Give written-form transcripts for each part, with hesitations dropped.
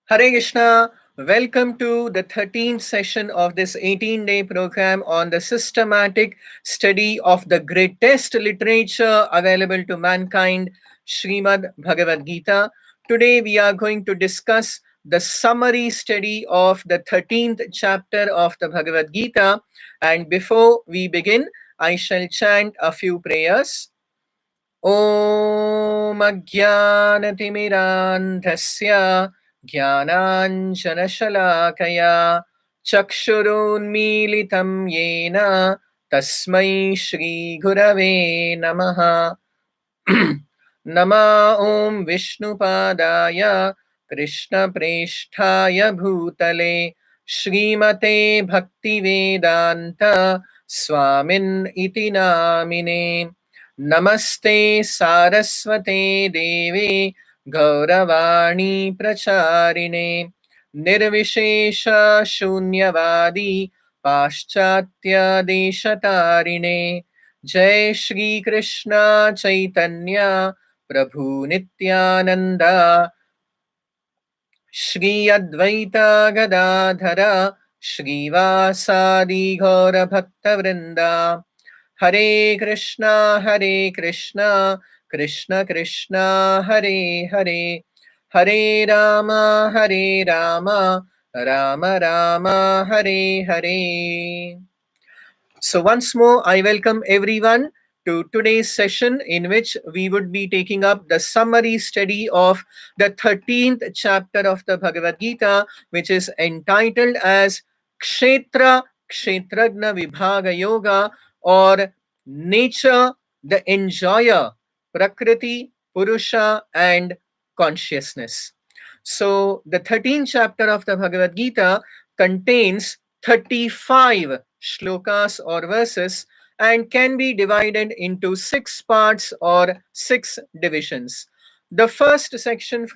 Hare Krishna, welcome to the 13th session of this 18-day program on the systematic study of the greatest literature available to mankind, Srimad Bhagavad Gita. Today we are going to discuss the summary study of the 13th chapter of the Bhagavad Gita. And before we begin, I shall chant a few prayers. ॐ अज्ञानतिमिरान्धस्य ज्ञानाञ्जनशलाकया चक्षुरुन्मीलितं येन तस्मै श्रीगुरवे नमः। नमा ॐ विष्णुपादाय कृष्णप्रेष्ठाय भूतले श्रीमते भक्तिवेदान्त स्वामिन् इति नामिने। नमस्ते सारस्वते देवे गौरवाणी प्रचारिणे निर्विशेष शून्यवादी पाश्चात्य देशतारिणे। जय श्री कृष्ण चैतन्य प्रभु नित्यानंद श्री अद्वैत गदाधर श्रीवासादि गौर भक्तवृंदा। हरे कृष्णा कृष्ण कृष्णा हरे हरे, हरे Ram Ram Ram Hare Hare. So once more, I welcome everyone to today's session in which we would be taking up the summary study of the 13th chapter of the Bhagavad Gita, which is entitled as Kshetra, Kshetrajna Vibhaga Yoga, or Nature, the Enjoyer, Prakriti, Purusha, and Consciousness. So the 13th chapter of the Bhagavad Gita contains 35 shlokas or verses and can be divided into 6 parts or 6 divisions. The first section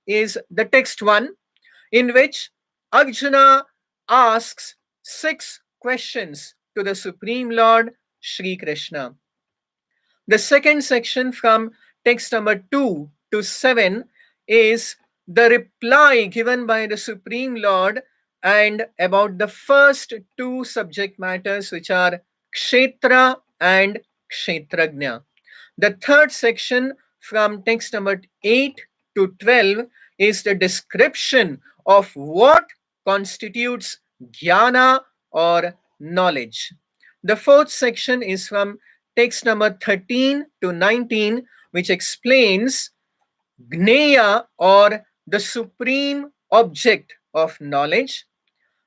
is the text 1, in which Arjuna asks 6 questions to the Supreme Lord Sri Krishna. The second section from text number 2 to 7 is the reply given by the Supreme Lord and about the first 2 subject matters, which are Kshetra and Kshetrajna. The third section from text number 8 to 12 is the description of what constitutes jnana or knowledge. The fourth section is from text number 13 to 19, which explains Gneya or the supreme object of knowledge.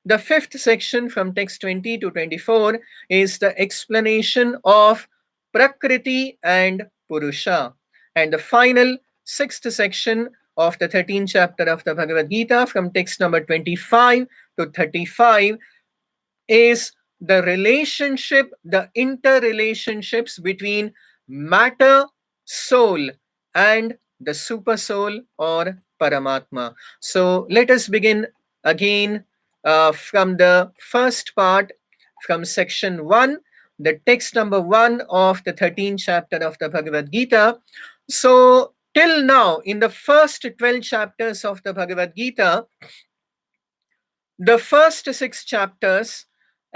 The fifth section from text 20 to 24 is the explanation of Prakriti and Purusha. And the final sixth section of the 13th chapter of the Bhagavad Gita from text number 25 to 35 is the relationship, the interrelationships between matter, soul, and the super soul or Paramatma. So let us begin again from the first part, from section 1, the text number 1 of the 13th chapter of the Bhagavad Gita. So till now, in the first 12 chapters of the Bhagavad Gita, the first 6 chapters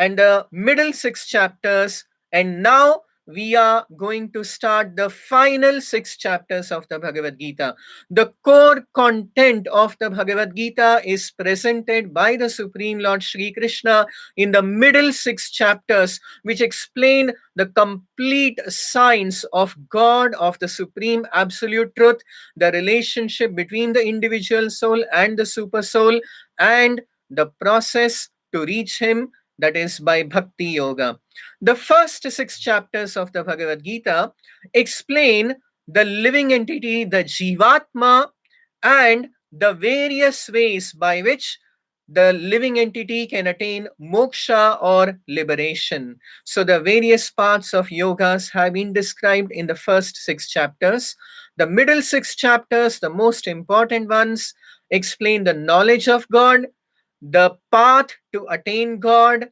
and the middle 6 chapters, and now we are going to start the final 6 chapters of the Bhagavad Gita. The core content of the Bhagavad Gita is presented by the Supreme Lord Sri Krishna in the middle 6 chapters, which explain the complete science of God, of the Supreme Absolute Truth, the relationship between the individual soul and the super soul, and the process to reach him, that is by Bhakti Yoga. The first 6 chapters of the Bhagavad Gita explain the living entity, the Jivatma, and the various ways by which the living entity can attain moksha or liberation. So the various parts of yogas have been described in the first 6 chapters. The middle 6 chapters, the most important ones, explain the knowledge of God, the path to attain God,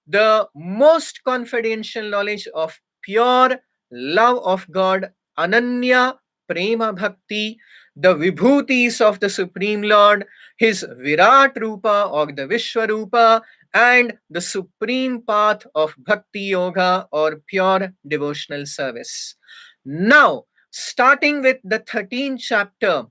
the most confidential knowledge of pure love of God, Ananya Prema Bhakti, the vibhutis of the Supreme Lord, his Virat Rupa or the Vishwarupa, and the supreme path of Bhakti Yoga or pure devotional service. Now, starting with the 13th chapter,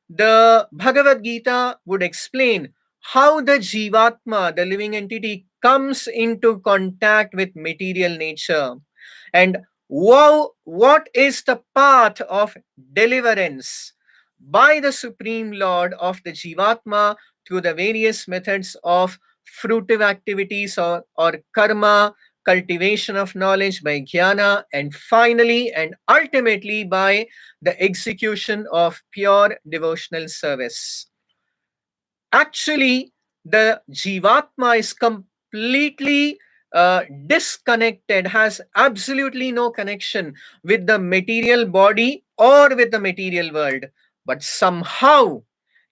the Bhagavad Gita would explain how the Jivatma, the living entity, comes into contact with material nature, and what is the path of deliverance by the Supreme Lord of the Jivatma through the various methods of fruitive activities or karma, cultivation of knowledge by jnana, and finally and ultimately by the execution of pure devotional service. Actually, the Jivatma is completely disconnected, has absolutely no connection with the material body or with the material world. But somehow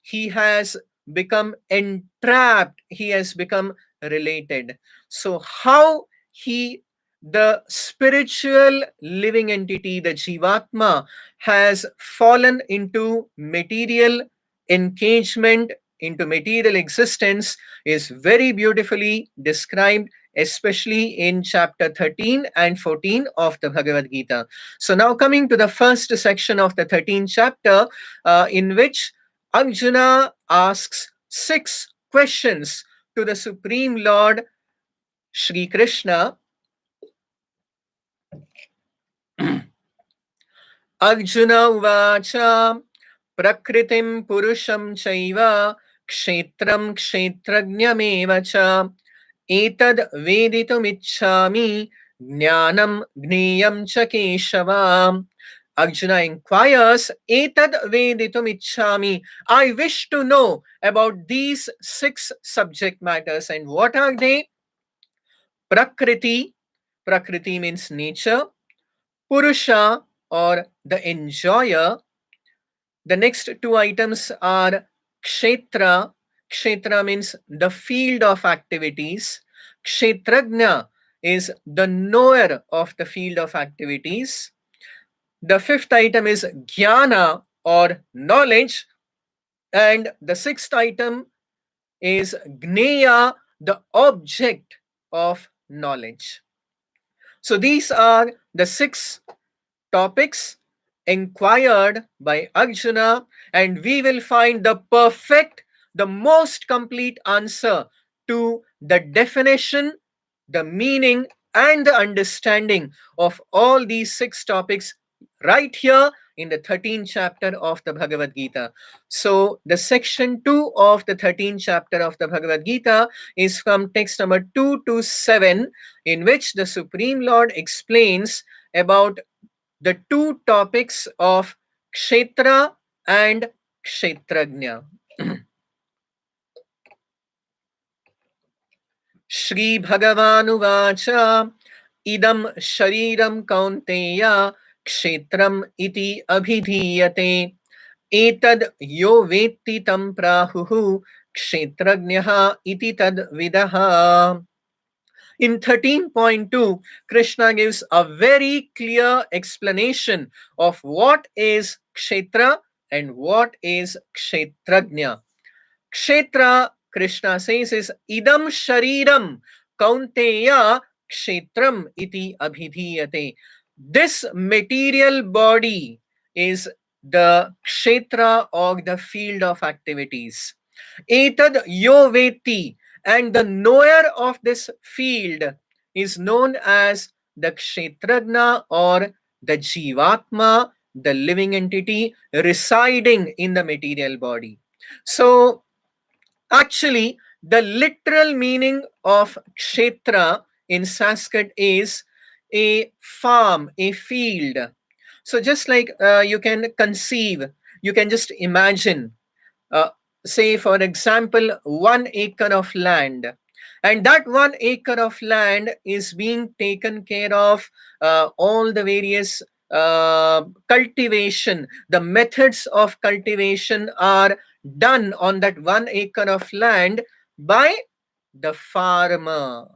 he has become entrapped, he has become related. So, how he, the spiritual living entity, the Jivatma, has fallen into material engagement, into material existence, is very beautifully described, especially in chapter 13 and 14 of the Bhagavad Gita. So, now coming to the first section of the 13th chapter, in which Arjuna asks 6 questions to the Supreme Lord Shri Krishna. Arjuna uvacha prakritim purusham chaiva kshetram kshetrajnameva cha etad veditumicchami jnanam gneyam cha keshava. Arjuna inquires, etad veditumicchami, I wish to know about these 6 subject matters. And what are they? Prakriti, Prakriti means nature. Purusha, or the enjoyer. The next 2 items are Kshetra. Kshetra means the field of activities. Kshetrajna is the knower of the field of activities. The 5th item is Jnana or knowledge. And the 6th item is Gneya, the object of knowledge. So these are the 6 topics inquired by Arjuna, and we will find the perfect, the most complete answer to the definition, the meaning, and the understanding of all these 6 topics right here in the 13th chapter of the Bhagavad Gita. So, the section 2 of the 13th chapter of the Bhagavad Gita is from text number 2 to 7, in which the Supreme Lord explains about the 2 topics of Kshetra and Kshetrajna. Shri Bhagavanuvacha idam shariram kaunteya kshetram iti abhidhiyate etad yo vetti tam prahuhu kshetrajnyaha iti tad vidaha. In 13.2, Krishna gives a very clear explanation of what is Kshetra and what is Kshetrajna. Kshetra, Krishna says, is idam shariram kaunteya kshetram iti abhidhiyate. This material body is the kshetra or the field of activities. Etad yo veti, and the knower of this field is known as the Kshetrajna or the Jivatma, the living entity residing in the material body. So, actually, the literal meaning of Kshetra in Sanskrit is a farm, a field. So, just like you can conceive, you can just imagine, uh, say for example, 1 acre of land, and that 1 acre of land is being taken care of, all the various cultivation, the methods of cultivation are done on that 1 acre of land by the farmer.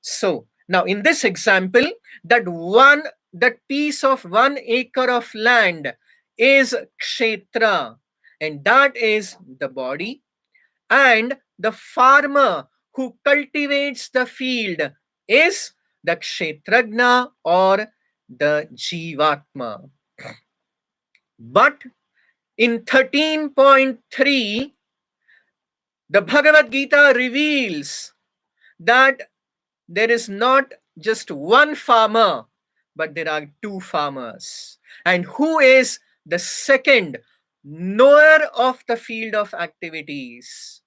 So now in this example, that piece of 1 acre of land is kshetra, and that is the body. and the farmer who cultivates the field is the Kshetrajna or the Jivatma. But in 13.3, the Bhagavad Gita reveals that there is not just one farmer, but there are two farmers. And who is the second knower of the field of activities?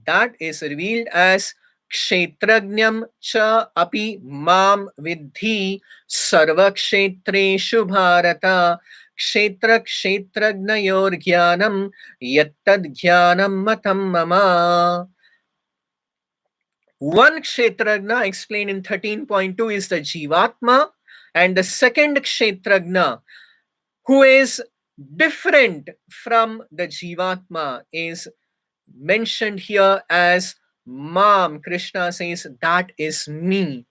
That is revealed as Kshetrajnam cha api mam vidhi sarvakshetreshu bharata kshetra kshetrajnayor jnanam yattad jnanam matam mama. One Kshetrajna explained in 13.2 is the Jivatma, and the second Kshetrajna, who is different from the Jivatma, is mentioned here as Mam. Krishna says, that is me.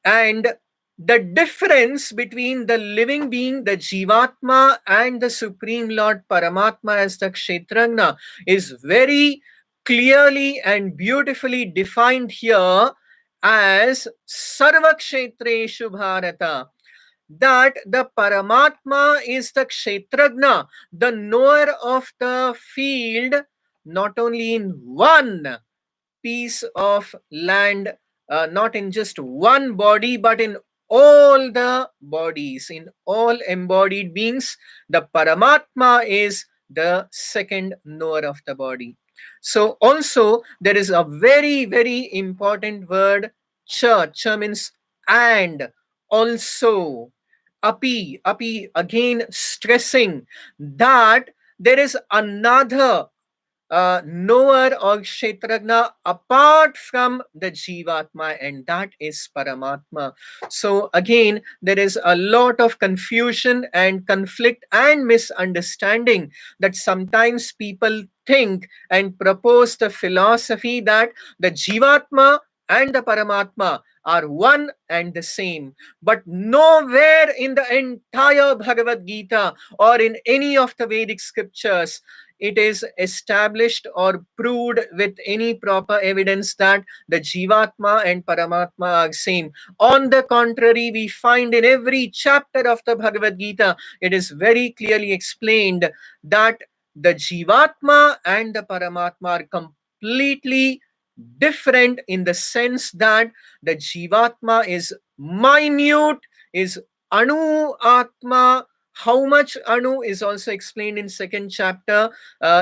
And the difference between the living being, the Jivatma, and the Supreme Lord Paramatma as the Kshetrajna is very clearly and beautifully defined here as Sarva Kshetreshu Bharata. That the Paramatma is the Kshetrajna, the knower of the field, not only in one piece of land, not in just one body, but in all the bodies, in all embodied beings. The Paramatma is the second knower of the body. So, also, there is a very, very important word, cha. Cha means and, also. Api, again stressing that there is another knower or Kshetrajna apart from the Jivatma, and that is Paramatma. So again, there is a lot of confusion and conflict and misunderstanding that sometimes people think and propose the philosophy that the Jivatma and the Paramatma are one and the same. But nowhere in the entire Bhagavad Gita or in any of the Vedic scriptures it is established or proved with any proper evidence that the Jivatma and Paramatma are same. On the contrary, we find in every chapter of the Bhagavad Gita, it is very clearly explained that the Jivatma and the Paramatma are completely different in the sense that the Jivatma is minute, is Anu Atma. How much Anu is also explained in second chapter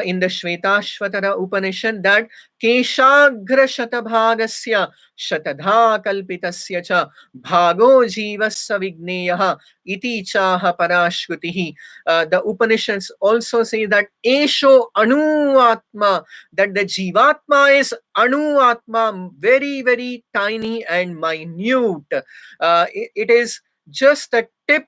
in the Shvetashvatara Upanishad, that Keshagra Shatabhagasya Shatadha Kalpitasya cha Bhago Jivasya Vigneyaha Iti Chaha Parashkutihi. The Upanishads also say that Esho Anu Atma, that the Jivatma is Anu Atma, very, very tiny and minute. It is just the tip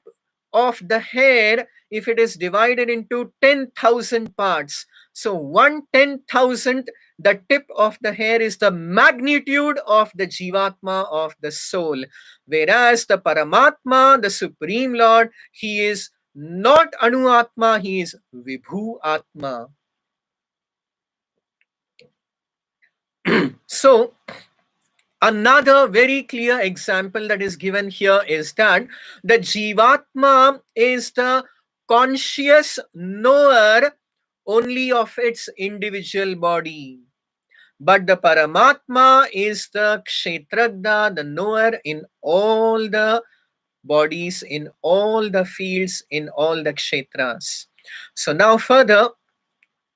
of the hair if it is divided into 10,000 parts. So 1/10,000, the tip of the hair is the magnitude of the Jivatma of the soul. Whereas the Paramatma, the Supreme Lord, he is not Anu Atma, he is Vibhu Atma. So, another very clear example that is given here is that the Jivatma is the conscious knower only of its individual body. But the Paramatma is the Kshetrajna, the knower in all the bodies, in all the fields, in all the Kshetras. So now further,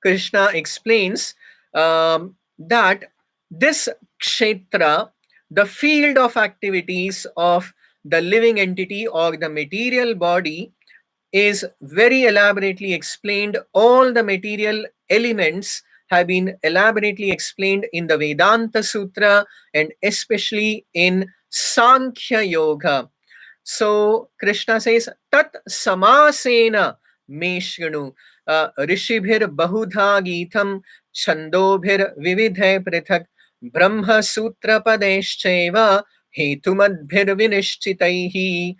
Krishna explains that this Kshetra, the field of activities of the living entity or the material body, is very elaborately explained. All the material elements have been elaborately explained in the Vedanta Sutra and especially in Sankhya Yoga. So Krishna says, Tat samasena me shrinu rishibhir bahudha gitam chandobhir vividhe prithak brahma sutra padescheva hetumadbhir vinishchitaihi.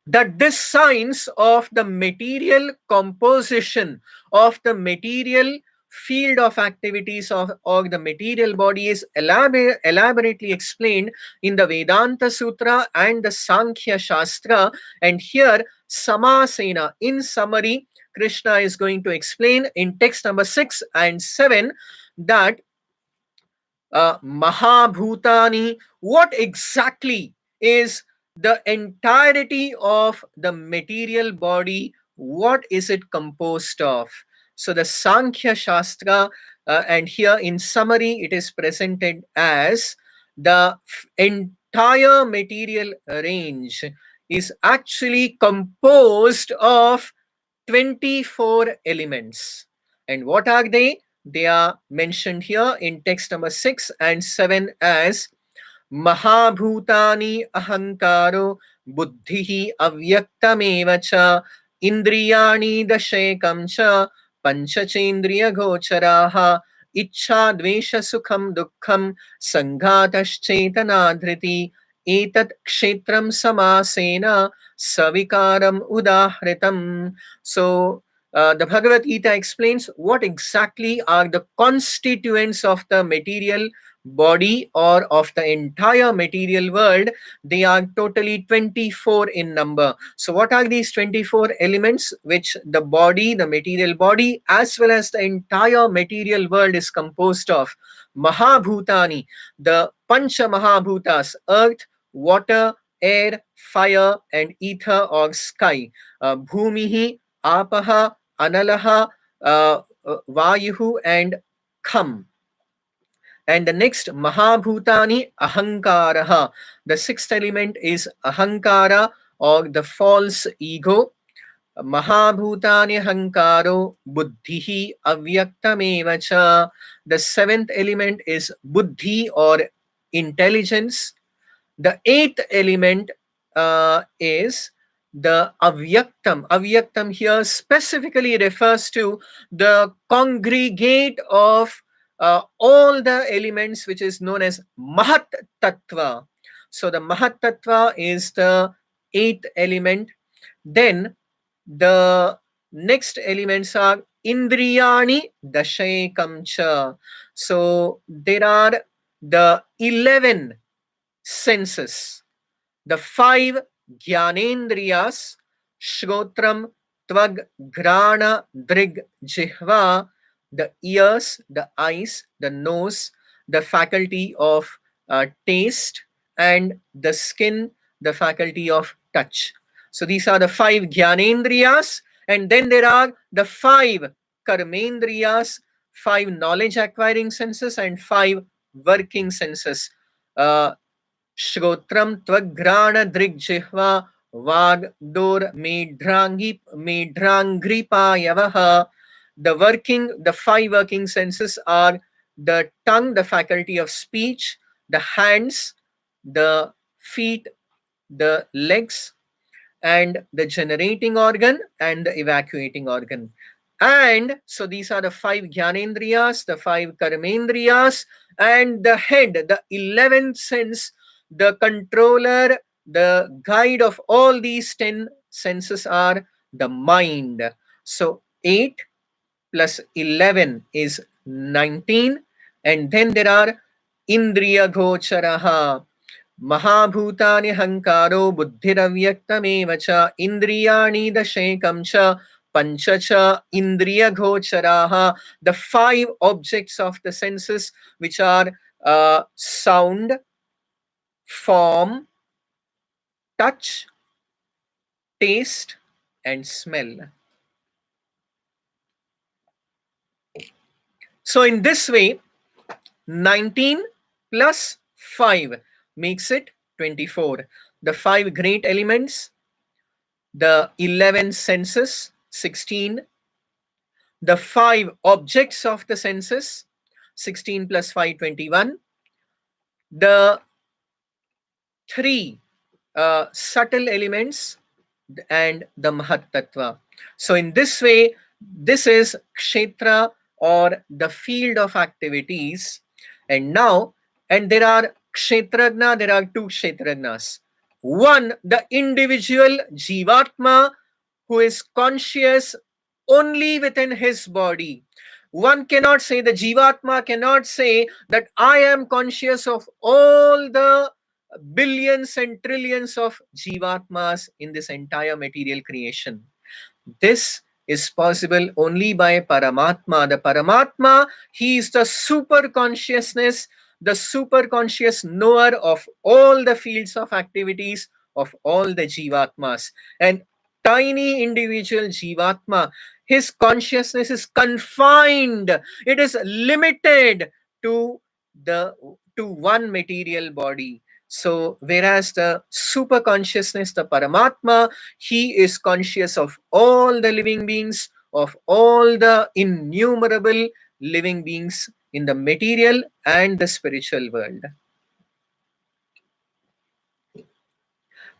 That this science of the material composition, of the material field of activities of or the material body is elaborately explained in the Vedanta Sutra and the Sankhya Shastra. And here, Samasena, in summary, Krishna is going to explain in text number 6 and 7 that Mahabhutani, what exactly is the entirety of the material body? What is it composed of? So the Sankhya Shastra, and here in summary, it is presented as the entire material range is actually composed of 24 elements. And what are they? They are mentioned here in text number 6 and 7 as Mahabhutani ahankaro buddhihi avyaktameva cha indriyani dashekam cha panchachendriya gocharaha ichha dvesha sukham dukkham sanghataschetana etat kshetram samasena savikaram udahritam. So the Bhagavad Gita explains what exactly are the constituents of the material body or of the entire material world. They are totally 24 in number. So what are these 24 elements which the body, the material body, as well as the entire material world is composed of? Mahabhutani, the Pancha Mahabhutas, earth, water, air, fire, and ether or sky. Bhumihi, apaha, analaha, vayuhu, and kham. And the next, Mahabhutani Ahankaraha. The sixth element is Ahankara or the false ego. Mahabhutani Ahankaro Buddhihi Avyaktameva cha. The seventh element is Buddhi or intelligence. The eighth element is the avyaktam. Avyaktam here specifically refers to the congregate of all the elements which is known as Mahat Tattva. So the Mahat Tattva is the eighth element. Then the next elements are Indriyani Dashekam cha. So there are the 11 senses, the five Gyanendriyas, Shrotram, Tvag, Grana, Drig, Jihva, the ears, the eyes, the nose, the faculty of taste, and the skin, the faculty of touch. So these are the five Gyanendriyas, and then there are the five Karmendriyas, five knowledge acquiring senses, and five working senses. Shrotram Tvagrana Drigjihva Vag Dor Medrangripayavaha. The five working senses are the tongue, the faculty of speech, the hands, the feet, the legs, and the generating organ and the evacuating organ. And so these are the five Gyanendriyas, the five Karmendriyas, and the head, the 11th sense, the controller, the guide of all these 10 senses are the mind. So 8 plus 11 is 19. And then there are Indriya Gocharaha. Mahabhutani Hankaro Buddhiravyaktameva cha Indriyani Dashekam cha Panchacha Indriya Gocharaha. The five objects of the senses which are sound, form, touch, taste, and smell. So in this way, 19 plus 5 makes it 24. The five great elements, the 11 senses, 16, the five objects of the senses, 16 plus 5, 21, the three subtle elements, and the Mahat Tattva. So in this way, this is Kshetra or the field of activities. And there are Kshetrajna, there are two Kshetrajnas. One, the individual Jivatma who is conscious only within his body. One cannot say, the Jivatma cannot say that I am conscious of all the billions and trillions of Jivatmas in this entire material creation. This is possible only by Paramatma. The Paramatma, he is the super consciousness, the super conscious knower of all the fields of activities of all the Jivatmas. And tiny individual Jivatma, his consciousness is confined, it is limited to the to one material body. So whereas the super consciousness, the Paramatma, he is conscious of all the living beings, of all the innumerable living beings in the material and the spiritual world.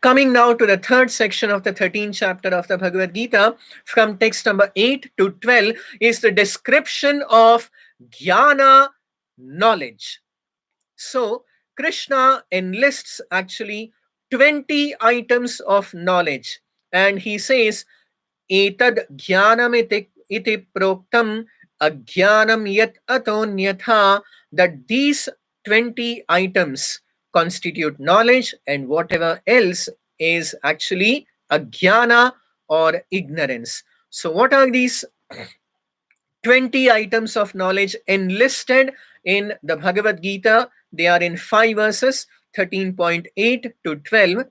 Coming now to the third section of the 13th chapter of the Bhagavad Gita, from text number 8 to 12, is the description of jnana, knowledge. So, Krishna enlists actually 20 items of knowledge, and he says, Etad jnanam iti proktam ajnanam yat atonyatha, that these 20 items constitute knowledge, and whatever else is actually ajnana or ignorance. So what are these 20 items of knowledge enlisted in the Bhagavad Gita? They are in 5 verses, 13.8 to 12.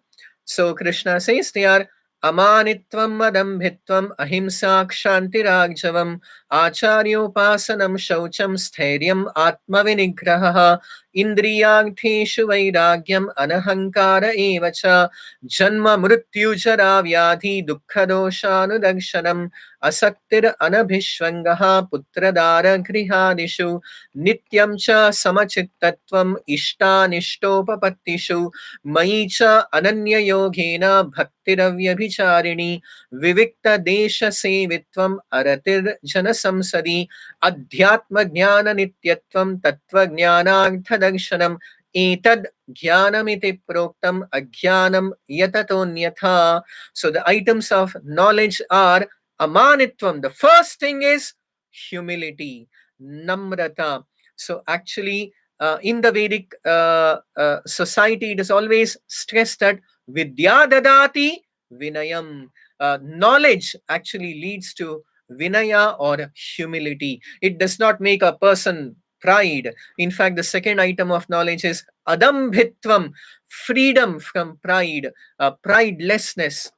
So Krishna says they are Amanitvam Madambhitvam Ahimsa Kshantiragjavam Acharyopasanam Shaucham Stairyam Atmavinigraha Indriyagtheshu Vairagyam Anahankara Evacha Janma Mrutyujara Vyadhi Dukkadoshanudakshanam Asaktir anabhishvangaha putradara grihadishu nityam cha samachittatvam ishtanishtopapatishu mayi cha ananya yogena bhaktiravyabhicharini vivikta desha sevitvam aratir janasamsadi adhyatma jnana nityatvam tattva jnanarthadakshanam etad jnanamiti proktam ajnanam yatatonyatha. So the items of knowledge are Amanitvam. The first thing is humility, namrata. So actually, in the Vedic society, it is always stressed that vidya dadati vinayam. Knowledge actually leads to vinaya or humility. It does not make a person pride. In fact, the second item of knowledge is adambhitvam, freedom from pride, pridelessness.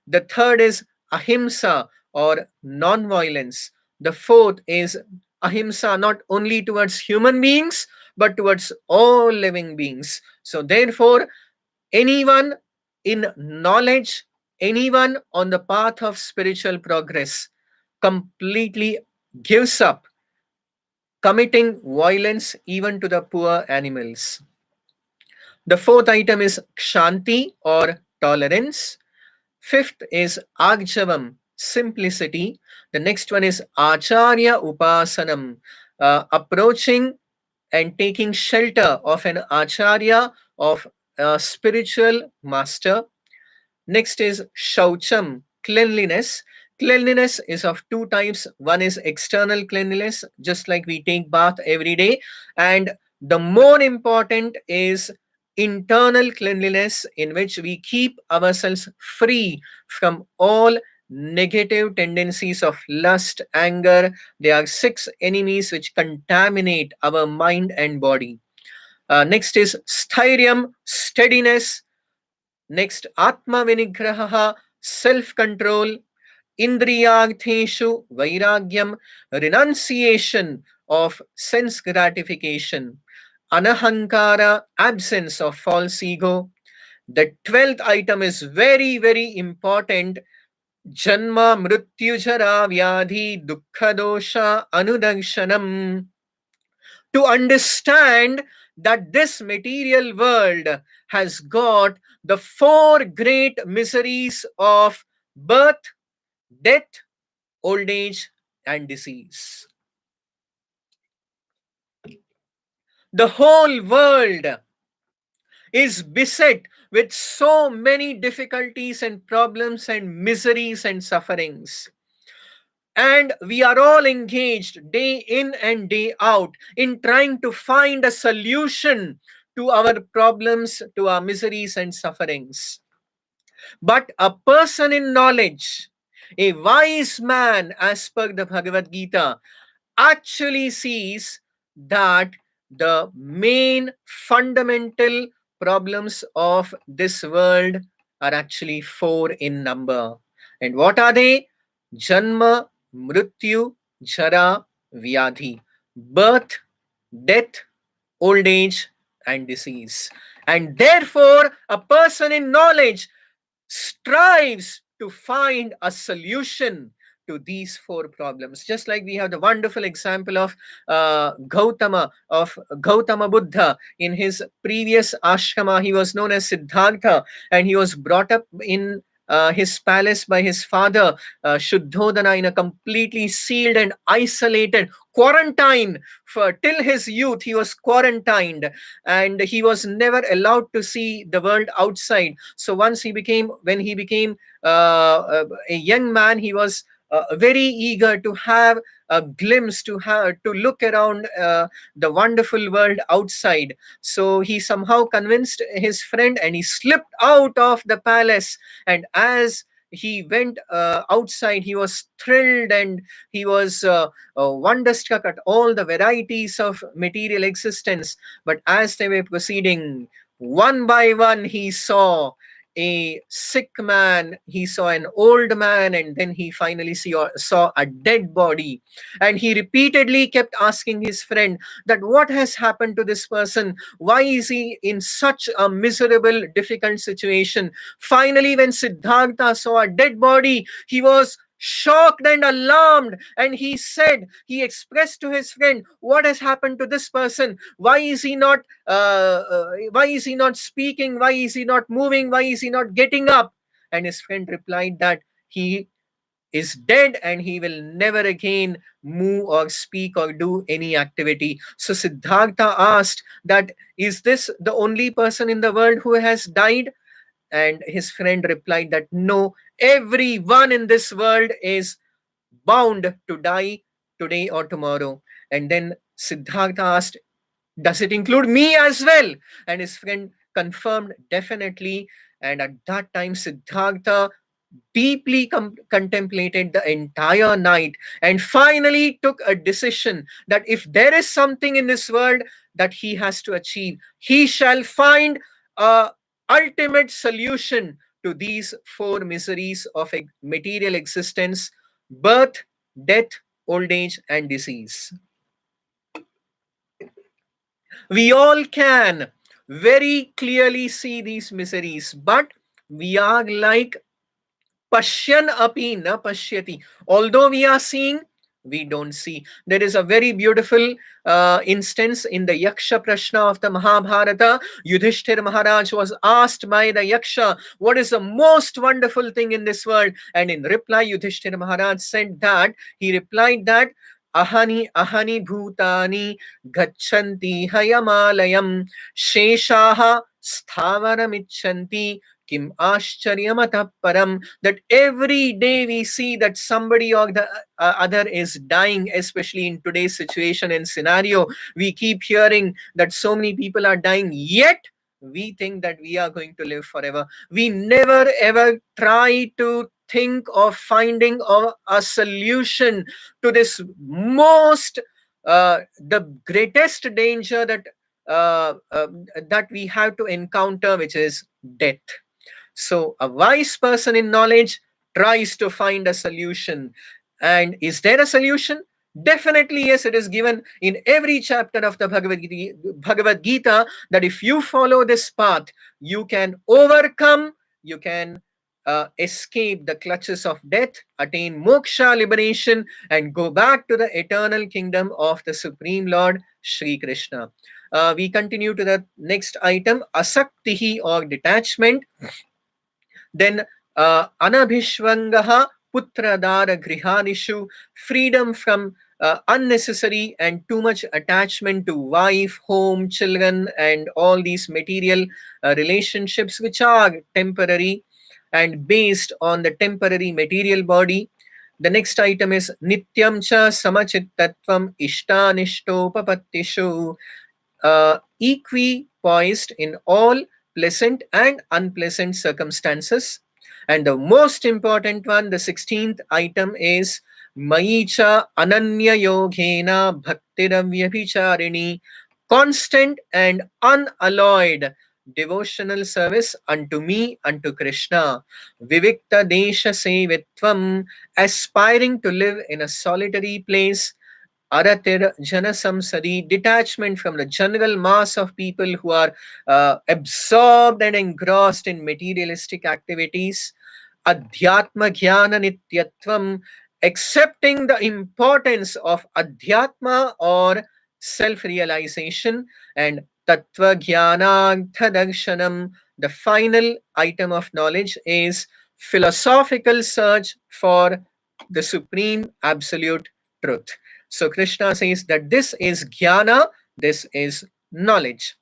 The third is ahimsa, or non-violence. The fourth is ahimsa, not only towards human beings, but towards all living beings. So therefore, anyone in knowledge, anyone on the path of spiritual progress, completely gives up committing violence even to the poor animals. The fourth item is kshanti, or tolerance. Fifth is Agjavam, simplicity. The next one is Acharya Upasanam, approaching and taking shelter of an Acharya, of a spiritual master. Next is Shaucham, cleanliness. Cleanliness is of two types. One is external cleanliness, just like we take bath every day. And the more important is internal cleanliness, in which we keep ourselves free from all negative tendencies of lust, anger. There are 6 enemies which contaminate our mind and body. Next is Sthiryam, steadiness. Next, Atma Vinigraha, self control. Indriyagtheshu, Vairagyam, renunciation of sense gratification. Anahankara, absence of false ego. The 12th item is very, very important. Janma Mrityujara Vyadhi Dukkadosha Anudakshanam. To understand that this material world has got the 4 great miseries of birth, death, old age, and disease. The whole world is beset with so many difficulties and problems and miseries and sufferings. And we are all engaged day in and day out in trying to find a solution to our problems, to our miseries and sufferings. But a person in knowledge, a wise man, as per the Bhagavad Gita, actually sees that the main fundamental problems of this world are actually four in number. And what are they? Janma, Mrityu, Jara, Vyadhi. Birth, death, old age, and disease. And therefore, a person in knowledge strives to find a solution to these four problems. Just like we have the wonderful example of Gautama Buddha. In his previous ashrama, he was known as Siddhartha, and he was brought up in his palace by his father Shuddhodana, in a completely sealed and isolated quarantine. For till his youth he was quarantined, and he was never allowed to see the world outside. So once when he became a young man, he was very eager to have a glimpse, to look around the wonderful world outside. So he somehow convinced his friend, and he slipped out of the palace. And as he went outside, he was thrilled, and he was wonderstruck at all the varieties of material existence. But as they were proceeding, one by one, he saw a sick man, he saw an old man, and then he finally saw a dead body. And he repeatedly kept asking his friend that what has happened to this person? Why is he in such a miserable, difficult situation? Finally, when Siddhartha saw a dead body, he was shocked and alarmed, and he expressed to his friend, what has happened to this person? Why is he not speaking? Why is he not moving? Why is he not getting up? And his friend replied that he is dead, and he will never again move or speak or do any activity. So Siddhartha asked that, is this the only person in the world who has died? And his friend replied that no, everyone in this world is bound to die today or tomorrow. And then Siddhartha asked, does it include me as well? And his friend confirmed, definitely. And at that time, Siddhartha deeply contemplated the entire night, and finally took a decision that if there is something in this world that he has to achieve, he shall find a ultimate solution to these four miseries of a material existence: birth, death, old age, and disease. We all can very clearly see these miseries, but we are like Pashyan api na pashyati. Although we are seeing, we don't see. There is a very beautiful instance in the Yaksha Prashna of the Mahabharata. Yudhishthir Maharaj was asked by the Yaksha, what is the most wonderful thing in this world? And in reply, Yudhishthir Maharaj said that, he replied that, ahani ahani bhutani gachanti hayamalayam sheshaha sthavaramicchanti kim ashcharyamata param. That every day we see that somebody or the other is dying, especially in today's situation and scenario. We keep hearing that so many people are dying, yet we think that we are going to live forever. We never ever try to think of finding a solution to this the greatest danger that we have to encounter, which is death. So a wise person in knowledge tries to find a solution. And is there a solution? Definitely, yes. It is given in every chapter of the Bhagavad Gita that if you follow this path, you can overcome, you can escape the clutches of death, attain moksha, liberation, and go back to the eternal kingdom of the Supreme Lord, Sri Krishna. We continue to the next item, asaktihi, or detachment. Then anabhishvangaha putradara grihanishu, freedom from unnecessary and too much attachment to wife, home, children, and all these material relationships which are temporary and based on the temporary material body. The next item is Nityam cha samachittatvam ishtanishtopapatishu, equipoised in all pleasant and unpleasant circumstances. And the most important one, the 16th item is Maicha Ananya Yogena Bhaktiravyabhicharini, constant and unalloyed devotional service unto me, unto Krishna. Vivikta Desha Sevitvam, aspiring to live in a solitary place. Aratir Janasamsadi, detachment from the general mass of people who are absorbed and engrossed in materialistic activities. Adhyatma Jnana Nityatvam, accepting the importance of Adhyatma or self realization. And Tattva Jnanartha Darshanam, the final item of knowledge is philosophical search for the supreme absolute truth. So Krishna says that this is jnana, this is knowledge.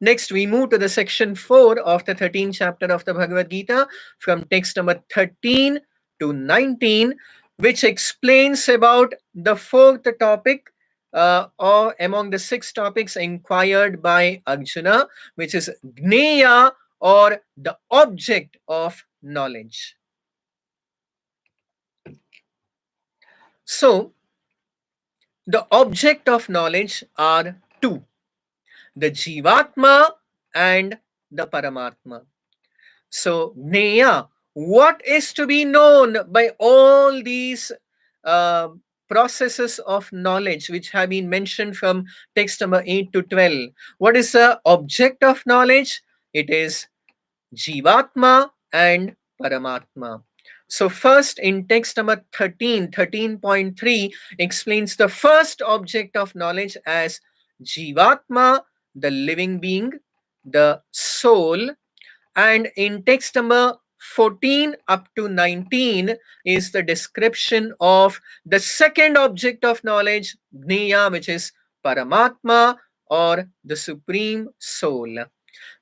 Next, we move to the section 4 of the 13th chapter of the Bhagavad Gita, from text number 13 to 19, which explains about the fourth topic, or among the 6 topics inquired by Arjuna, which is Gneya, or the object of knowledge. So, the object of knowledge are two: the Jivatma and the Paramatma. So, Neya, what is to be known by all these uh, processes of knowledge which have been mentioned from text number 8 to 12? What is the object of knowledge? It is Jivatma and Paramatma. So first, in text number 13.3 explains the first object of knowledge as Jivatma, the living being, the soul. And in text number 14 up to 19 is the description of the second object of knowledge, Gneya, which is Paramatma, or the supreme soul.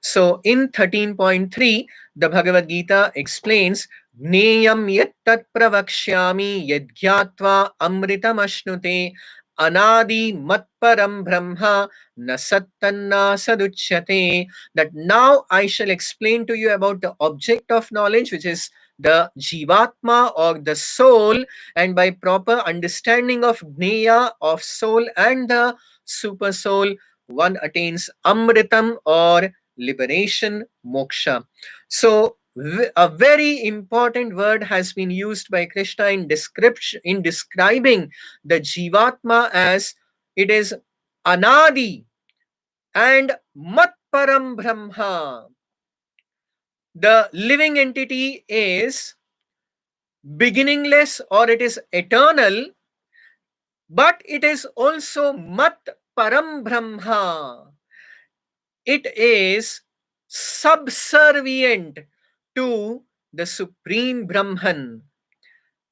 So in 13.3, the Bhagavad Gita explains, Gneyam yat tat pravakshyami yadgyatva amritam ashnute anadi matparam brahma nasattanna saduchyate. That now I shall explain to you about the object of knowledge, which is the Jivatma or the soul, and by proper understanding of Gneya, of soul, and the super soul, one attains Amritam or liberation, moksha. So a very important word has been used by Krishna in description, in describing the Jivatma, as it is Anadi and Matparam Brahma. The living entity is beginningless, or it is eternal, but it is also Mat Param Brahma. It is subservient to the Supreme Brahman.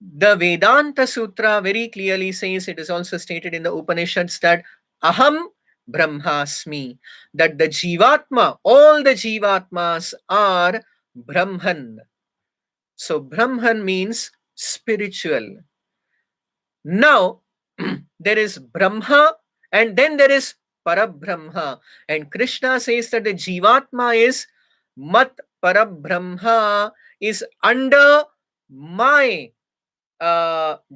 The Vedanta Sutra very clearly says, it is also stated in the Upanishads, that Aham Brahmasmi, that the Jivatma, all the Jivatmas are Brahman. So Brahman means spiritual. Now, there is Brahma and then there is Parabrahma. And Krishna says that the Jivatma is Mat Parabrahma, is under my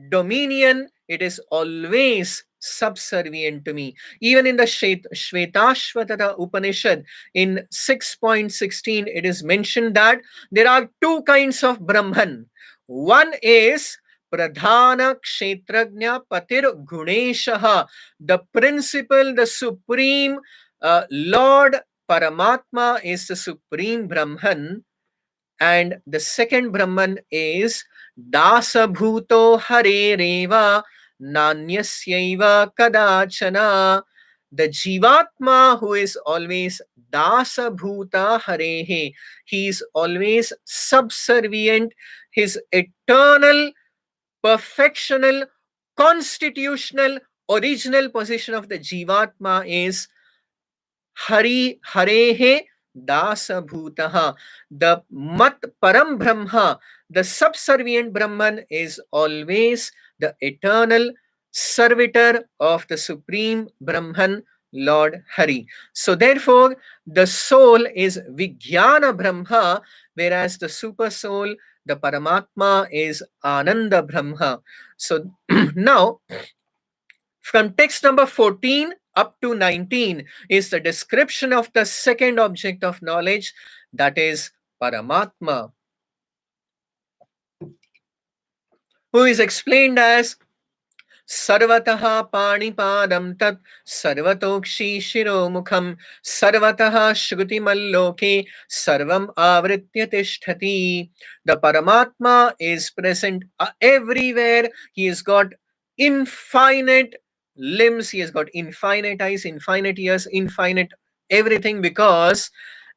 dominion. It is always subservient to me. Even in the Shvetashvatara Upanishad, in 6.16, it is mentioned that there are two kinds of Brahman. One is Pradhana Kshetrajna Patir Guneshaha, the principal, the supreme Lord Paramatma is the supreme Brahman. And the second Brahman is Dasabhuto Harereva Nanyasyaiva Kadachana. The Jivatma, who is always Dasabhuta Harehe, he is always subservient. His eternal, perfectional, constitutional, original position of the Jivatma is Hari Harehe Dasa Bhutaha. The Mat Param Brahma, the subservient Brahman, is always the eternal servitor of the Supreme Brahman, Lord Hari. So therefore, the soul is Vijnana Brahma, whereas the super soul, the Paramatma, is Ananda Brahma. So now, from text number 14 up to 19 is the description of the second object of knowledge, that is Paramatma, who is explained as Sarvatah Panipadam Tat Sarvatokshi Shiromukham Sarvatah Shrutimaloke Sarvam Avritya Tishtati. The Paramatma is present everywhere. He has got infinite limbs, he has got infinite eyes, infinite ears, infinite everything, because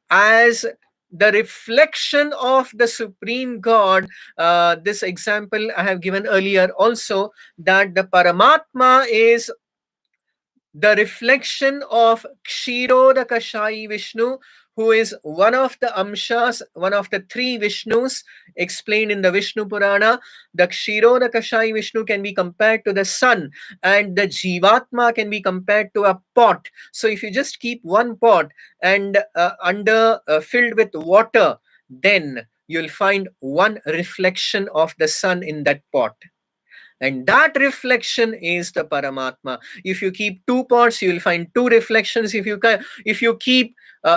as the reflection of the Supreme God, this example I have given earlier also, that the Paramatma is the reflection of Kshirodakashayi Vishnu, who is one of the Amshas, one of the three Vishnus explained in the Vishnu Purana. The Kshirodakashayi Vishnu can be compared to the sun, and the Jivatma can be compared to a pot. So if you just keep one pot and filled with water, then you'll find one reflection of the sun in that pot, and that reflection is the Paramatma. If you keep two pots, you will find two reflections. If you keep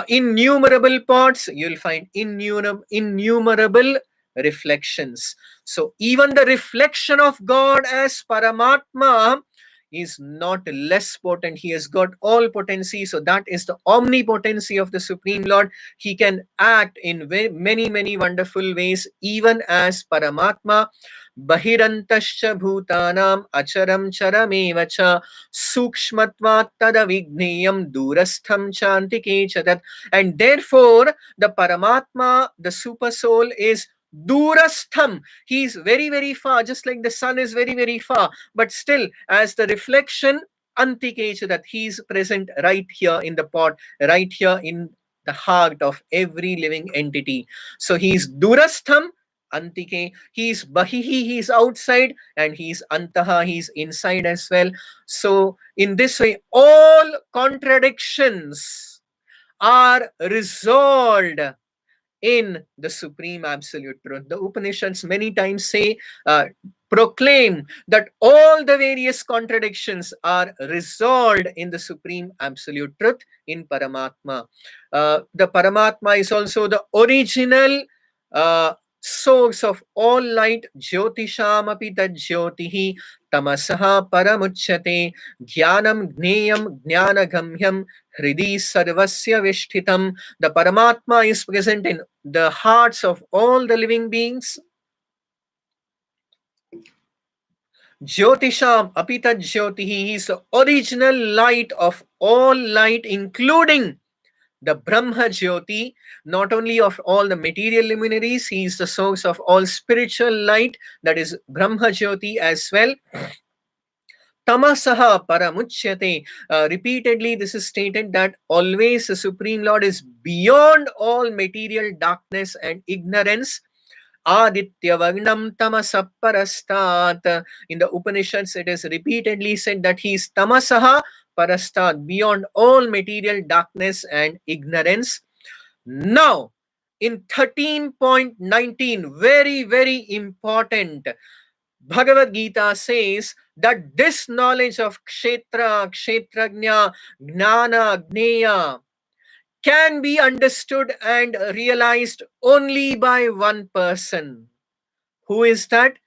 innumerable pots, you will find innumerable reflections. So even the reflection of God as Paramatma is not less potent. He has got all potency. So that is the omnipotency of the Supreme Lord. He can act in many, many wonderful ways, even as Paramatma. Bahirantascha bhutanam acharam charameva cha sukshmatvat tadavighneyam durastham chantike chatat. And therefore, the Paramatma, the super soul, is durastham. He is very, very far, just like the sun is very, very far. But still, as the reflection, antike chatat, he is present right here in the pot, right here in the heart of every living entity. So he is durastham, Antike, he's Bahihi, he's outside, and he's Antaha, he's inside as well. So, in this way, all contradictions are resolved in the Supreme Absolute Truth. The Upanishads many times say, proclaim that all the various contradictions are resolved in the Supreme Absolute Truth in Paramatma. The Paramatma is also the original source of all light. Jyotisham api tad jyotihi tamasaha paramuchyate jnanam gneyam jnanagamhyam hridi sarvasya vishtitam. The Paramatma is present in the hearts of all the living beings. Jyotisham apita jyotihi, he is the original light of all light, including the Brahma Jyoti, not only of all the material luminaries, he is the source of all spiritual light, that is Brahma Jyoti as well. Tamasaha paramuchyate. Repeatedly, this is stated that always the Supreme Lord is beyond all material darkness and ignorance. Aditya Vagnam Tamasa Parastat. In the Upanishads, it is repeatedly said that he is Tamasaha Parastat, beyond all material darkness and ignorance. Now, in 13.19, very, very important, Bhagavad Gita says that this knowledge of Kshetra, Kshetrajna, Gnana, Gneya can be understood and realized only by one person. Who is that?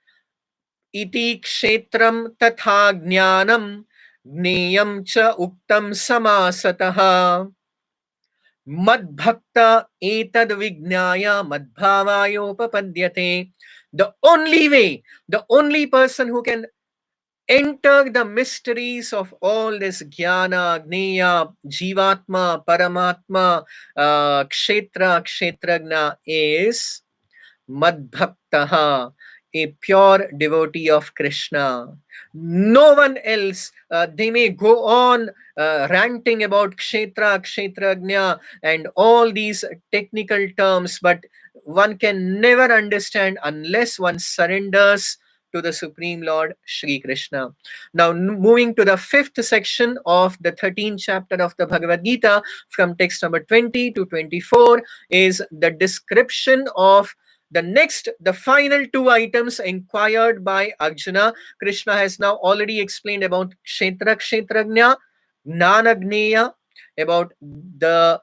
Iti Kshetram tatha Gnanam Gneyam cha Uktam Samasataha. Madbhakta etad vignaya madbhavayopapadyate. The only way, the only person who can enter the mysteries of all this jnana, gneya, jivatma, paramatma, kshetra, kshetrajna is madbhaktaha, a pure devotee of Krishna. No one else. They may go on ranting about Kshetra, Kshetrajna, and all these technical terms, but one can never understand unless one surrenders to the Supreme Lord Shri Krishna. Now, moving to the fifth section of the 13th chapter of the Bhagavad Gita, from text number 20 to 24, is the description of the final two items inquired by Arjuna. Krishna has now already explained about Kshetra, Kshetrajna, Gnanagneya, about the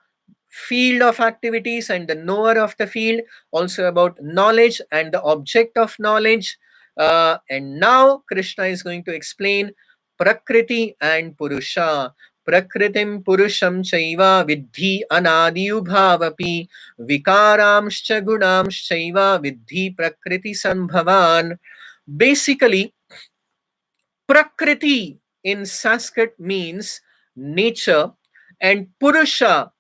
field of activities and the knower of the field, also about knowledge and the object of knowledge. And now Krishna is going to explain Prakriti and Purusha. Prakritim Purusham Chaiva Vidhi Anadiyubhavapi Vikaramscha Gunamschaiva Vidhi Prakriti Sambhavan. Basically, Prakriti in Sanskrit means nature, and Purusha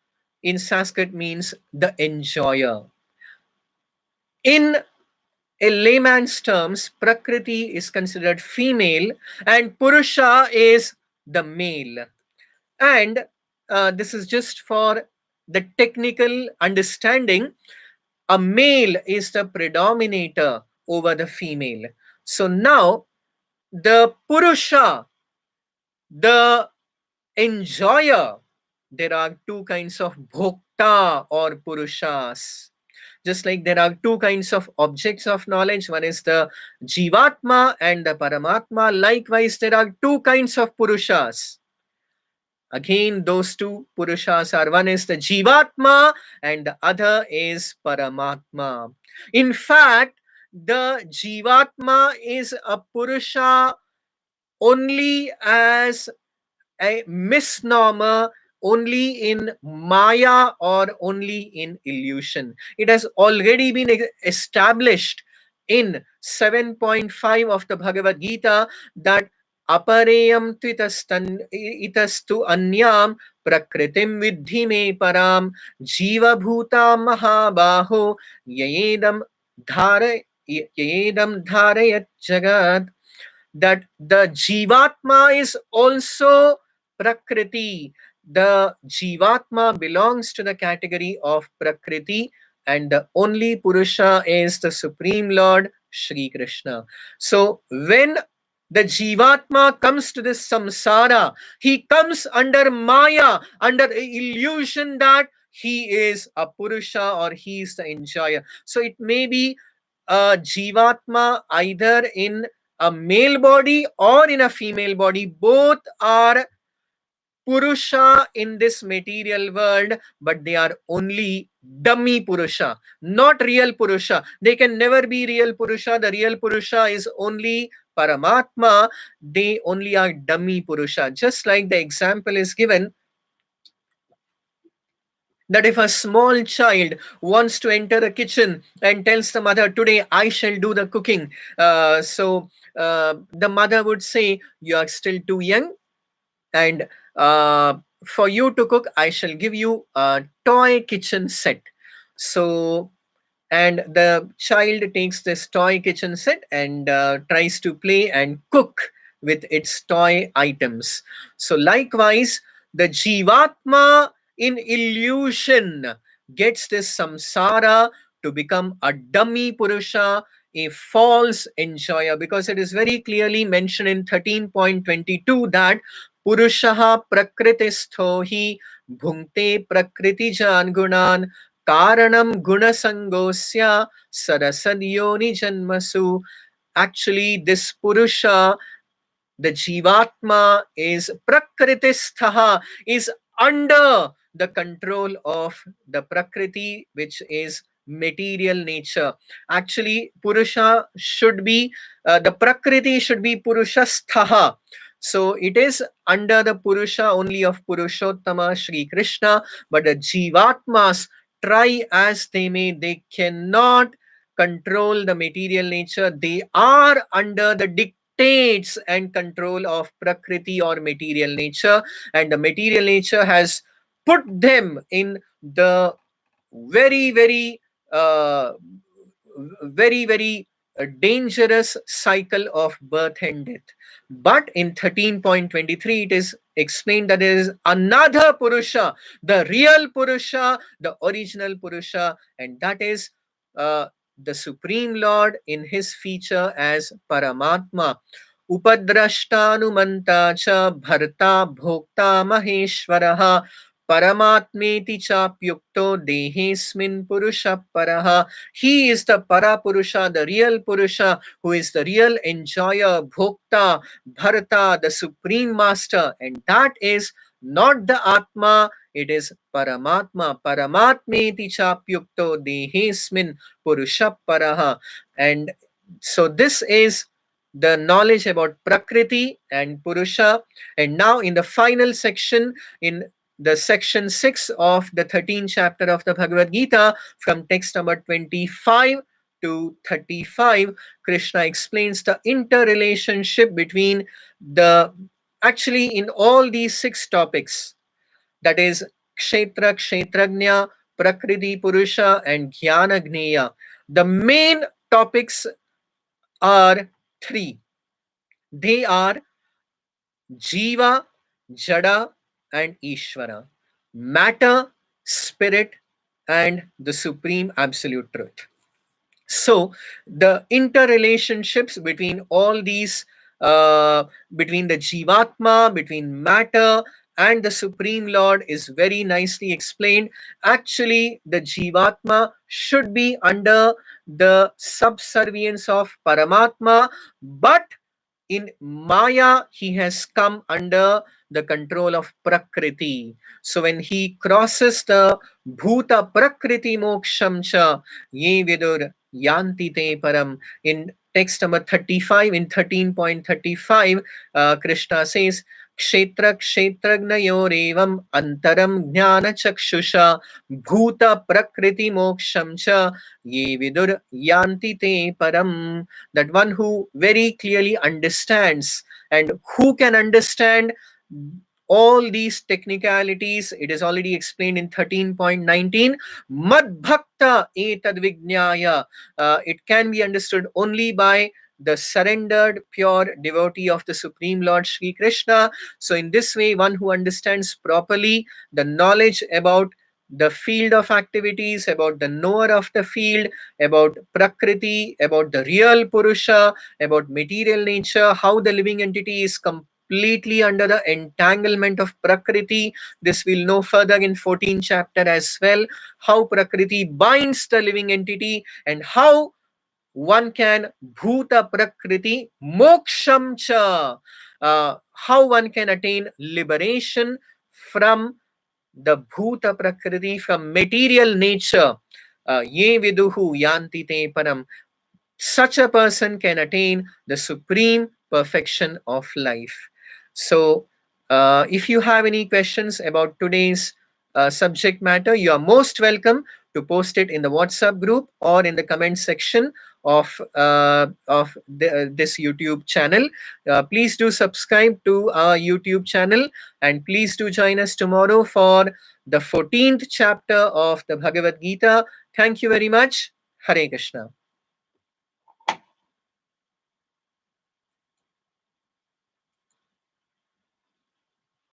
in Sanskrit means the enjoyer. In a layman's terms, Prakriti is considered female and Purusha is the male. And this is just for the technical understanding. A male is the predominator over the female. So now the Purusha, the enjoyer, there are two kinds of bhokta or purushas. Just like there are two kinds of objects of knowledge, one is the jivatma and the paramatma. Likewise, there are two kinds of purushas. Again, those two purushas are, one is the jivatma and the other is paramatma. In fact, the jivatma is a purusha only as a misnomer, only in Maya or only in illusion. It has already been established in 7.5 of the Bhagavad Gita that apareyam itastu anyam prakritim vidhi me param jiva bhuta mahabaho yayedam dharayat jagat, that the Jivatma is also Prakriti. The Jivatma belongs to the category of Prakriti, and the only Purusha is the Supreme Lord Shri Krishna. So when the Jivatma comes to this samsara, he comes under Maya, under illusion that he is a Purusha or he is the enjoyer. So it may be a Jivatma either in a male body or in a female body. Both are Purusha in this material world, but they are only dummy Purusha, not real Purusha. They can never be real Purusha. The real Purusha is only Paramatma. They only are dummy Purusha. Just like the example is given that if a small child wants to enter a kitchen and tells the mother, today I shall do the cooking, the mother would say, you are still too young, and for you to cook I shall give you a toy kitchen set. So and the child takes this toy kitchen set and tries to play and cook with its toy items. So likewise, the jivatma in illusion gets this samsara to become a dummy purusha, a false enjoyer, because it is very clearly mentioned in 13.22 that purushaha prakritistho hi bhungte prakriti jan gunan Karanam gunasangosya sarasadyoni janmasu. Actually, this Purusha, the Jivatma, is Prakritisthaha, is under the control of the Prakriti, which is material nature. Actually, Purusha should be, the Prakriti should be Purushasthaha. So it is under the Purusha only of Purushottama Sri Krishna, but the Jivatmas, try as they may, they cannot control the material nature. They are under the dictates and control of Prakriti or material nature, and the material nature has put them in the very, very, uh, very, very a dangerous cycle of birth and death. But in 13.23, it is explained that there is another Purusha, the real Purusha, the original Purusha, and that is the Supreme Lord in his feature as Paramatma. Upadrashtanumanta cha bharta bhokta maheshwaraha paramatmeti chapyukto dehesmin purusha paraha. He is the Parapurusha, the real Purusha, who is the real enjoyer, Bhokta, Bharata, the Supreme Master. And that is not the Atma, it is Paramatma. Paramatmeti chapyukto dehesmin Purusha paraha. And so this is the knowledge about Prakriti and Purusha. And now in the final section, in the section 6 of the 13th chapter of the Bhagavad Gita, from text number 25 to 35, Krishna explains the interrelationship between the, actually in all these 6 topics, that is Kshetra, Kshetrajna, Prakriti, Purusha, and Jnana Gneya. The main topics are 3. They are Jiva, Jada, and Ishvara. Matter, spirit, and the supreme absolute truth. So the interrelationships between all these, between the Jivatma, between matter, and the Supreme Lord is very nicely explained. Actually, the Jivatma should be under the subservience of Paramatma, but in Maya, he has come under the control of Prakriti. So when he crosses the Bhuta Prakriti Moksham cha ye vidur yanti te param, in text number 35, in 13.35, Krishna says, Kshetra kshetragnayorevam antaram jnana chakshusha bhuta prakriti moksham cha ye vidur yanti te param. That one who very clearly understands, and who can understand all these technicalities, it is already explained in 13.19. Mad bhakta etad vijnaya. It can be understood only by the surrendered pure devotee of the Supreme Lord Sri Krishna. So in this way, one who understands properly the knowledge about the field of activities, about the knower of the field, about Prakriti, about the real Purusha, about material nature, how the living entity is completely under the entanglement of Prakriti. This we'll know further in 14th chapter as well, how Prakriti binds the living entity and how one can bhuta prakriti moksham cha, how one can attain liberation from the bhuta prakriti, from material nature. Ye viduhu yanti te param. Such a person can attain the supreme perfection of life. So, if you have any questions about today's subject matter, you are most welcome to post it in the WhatsApp group or in the comment section of this YouTube channel. Please do subscribe to our YouTube channel, and please do join us tomorrow for the 14th chapter of the Bhagavad Gita. Thank you very much. Hare Krishna.